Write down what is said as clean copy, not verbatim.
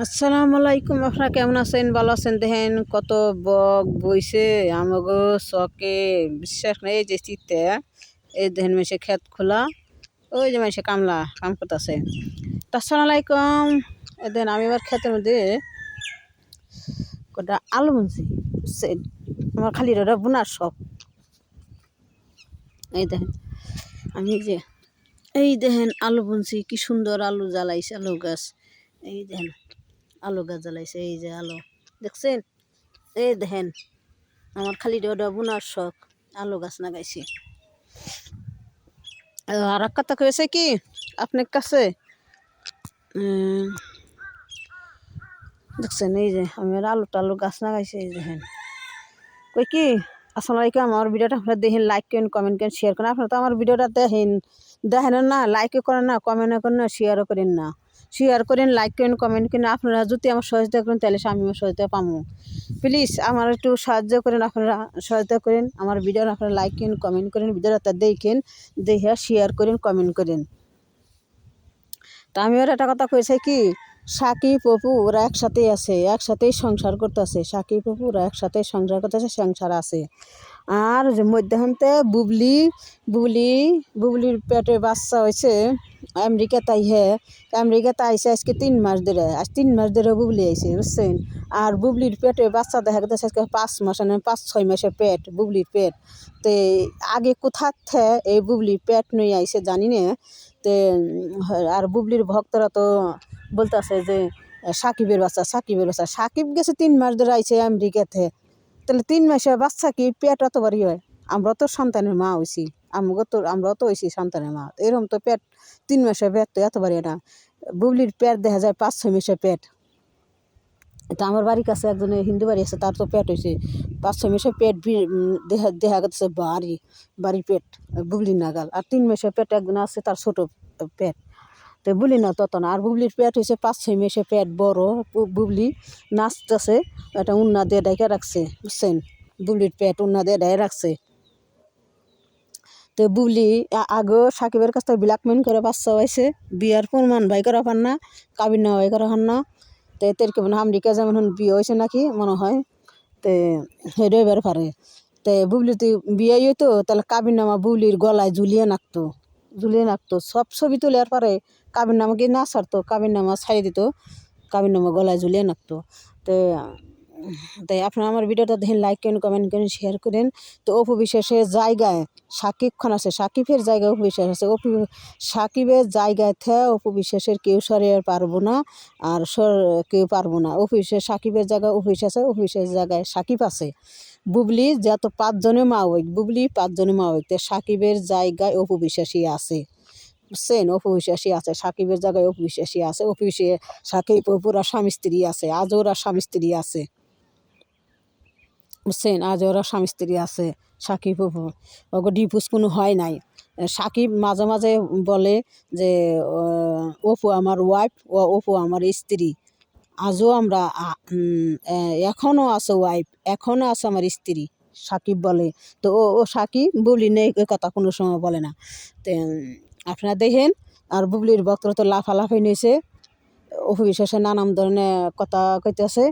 আসসালামু আলাইকুম। আপনারা কেমন আছেন? ভালো আছেন? দেখেন কত বক বইছে আমাগো চকে, বিশ্বাস নেই। এই যে চিত্তে এই দেখেন মেশে ক্ষেত খোলা, ওই যে মেশে কাম করতেছে। আসসালামু আলাইকুম। এই দেখেন আমি এবার ক্ষেতের মধ্যে কটা আলু বুনছি, বুঝছেন? আমার খালি ওটা বোনার শখ। এই দেখেন এই দেখেন আলু বুনছি, কি সুন্দর আলু জ্বালাইছে, আলু গাছ। এই দেখেন আলু গাছ জ্বালাইছে, এই যে আলু দেখছেন? এই দেখেন আমার খালি ওটা বোনার শখ, আলু গাছ লাগাইছি। আর এক কথা কয়েছে কি আপনার কাছে, দেখছেন? এই যে আমি আলু টালু গাছ লাগাইছি। এই দেখেন কই কি, আসসালামু আলাইকুম। আমার ভিডিওটা আপনারা দেখেন, লাইক করেন, কমেন্ট করেন, শেয়ার করেন। আপনারা তো আমার ভিডিওটা দেখেন না, লাইকও করেন না, কমেন্টও করেন না, শেয়ারও করেন না। শেয়ার করেন, লাইক করেন, কমেন্ট করেন। আপনারা যদি আমার সহযোগিতা করেন তাহলে আমিও সহযোগিতা পাবো। প্লিজ আমার একটু সাহায্য করেন, আপনারা সহায়তা করেন। আমার ভিডিও আপনারা লাইক করেন, কমেন্ট করেন, ভিডিওটা দেখেন, দেখে শেয়ার করেন, কমেন্ট করেন। তা আমি ওর একটা কথা কইছে কি, সাকিব অপু ওরা একসাথেই আছে, একসাথেই সংসার করতেছে। সাকিব অপু ওরা একসাথেই সংসার করতেছে, সংসার আছে। আর যে মধ্যাহ্নতে বুবলির পেটে বাচ্চা হয়েছে আমেরিকাতে আইসে আজকে 3 মাস ধরে, আজ 3 মাস ধরে বুবলি আইসে, বুঝছেন? আর বুবলির পেটে বাচ্চা দেখা গেছে আজকে 5 মাস, 5-6 মাসের পেট বুবলির পেট। তে আগে কোথার এই বুবলির পেট নই আইসে জানি না। তে আর বুবলির ভক্তরা তো বলতেছে যে সাকিবের বাচ্চা, সাকিব গেছে 3 মাস ধরে আইসে আমেরিকাতে। তাহলে 3 মাসে বাচ্চা কি পেট অত বাড়ি হয়? আমরা তো সন্তানের মা হইছি, আমরাও তো হইছি সন্তানের মা। এরকম তো পেট 3 মাসের পেট তো এত বাড়ি না। বুবলির পেট দেখা যায় 5-6 মাসের পেট। এটা আমার বাড়ির কাছে একজনের হিন্দু বাড়ি আছে, তার তো পেট হয়েছে 5-6 মাসের পেট। দেখা গেছে বাড়ি পেট বুবলির নাগাল। আর 3 মাসের পেট একজন আছে, তার ছোট পেট। তো বুবলি না তত না। আর বুবলির পেট হয়েছে 5-6 মাসের পেট বড়। বুবলি নাচতেছে, একটা উন্না দিয়ে ডাইকা রাখছে, বুঝছেন? বুবলির পেট উন্না দিয়ে ডাই রাখছে। তো বুবলি আগেও সাকিবের কাছ থেকে ব্ল্যাকমেল করে বাচ্চা হয়েছে, বিয়ার প্রমাণ ভাই করা পান না, কাবির না ভাই করা পান না। তো এদের কেমন আমেরিকা যেমন বিয়ে হয়েছে নাকি মনে হয়, তো হেঁটে এবার পারে। তো বুবলি তুই বিয়ে হইতো তাহলে কাবির নামা বুবলির গলায় ঝুলিয়ে নাকতো সব ছবি তুলে আর পারে। কাবির নামাকে না ছাড়তো, কাবির নামা ছাড়িয়ে দিত, কাবির নামা গলায় ঝুলিয়ে নাকতো। তো তাই আপনারা আমার ভিডিওটা দেখেন, লাইক করেন, কমেন্ট করেন, শেয়ার করেন। তো অপু বিশ্বাসের জায়গায় সাকিব খান আছে, সাকিবের জায়গায় অপু বিশ্বাস আছে। সাকিবের জায়গায় অপু বিশ্বাসের কেউ সরিয়ে পারবো না, আর কেউ পারবো না। অপু বিশ্বাস সাকিবের জায়গায় অপু বিশ্বাস আছে, অপু বিশ্বাসের জায়গায় সাকিব আছে। বুবলি যত 5 জনে মা হইক, বুবলি 5 জনে মা হইক, সাকিবের জায়গায় অপু বিশ্বাসী আছে, বুঝছেন? অপু বিশ্বাসী আছে সাকিবের জায়গায়, অপু বিশ্বাসী আছে। সাকিব অপুরা স্বামী স্ত্রী আছে, আজও ওরা স্বামী স্ত্রী আছে, বুঝছেন? আজ ওরা স্বামী স্ত্রী আছে সাকিব অপু, ওগো ডিভোর্স কোনো হয় নাই। সাকিব মাঝে মাঝে বলে যে অপু আমার ওয়াইফ, ও অপু আমার স্ত্রী। আজও আমরা এখনও আছে ওয়াইফ, এখনও আছে আমার স্ত্রী, সাকিব বলে। তো ও সাকিব বুবলি নেই এ কথা কোনো সময় বলে না। তো আপনারা দেখেন। আর বুবলির বক্তব্য তো লাফালাফি নিয়েছে, অপু বিশ্বাসে নানান ধরনের কথা কইতেছে।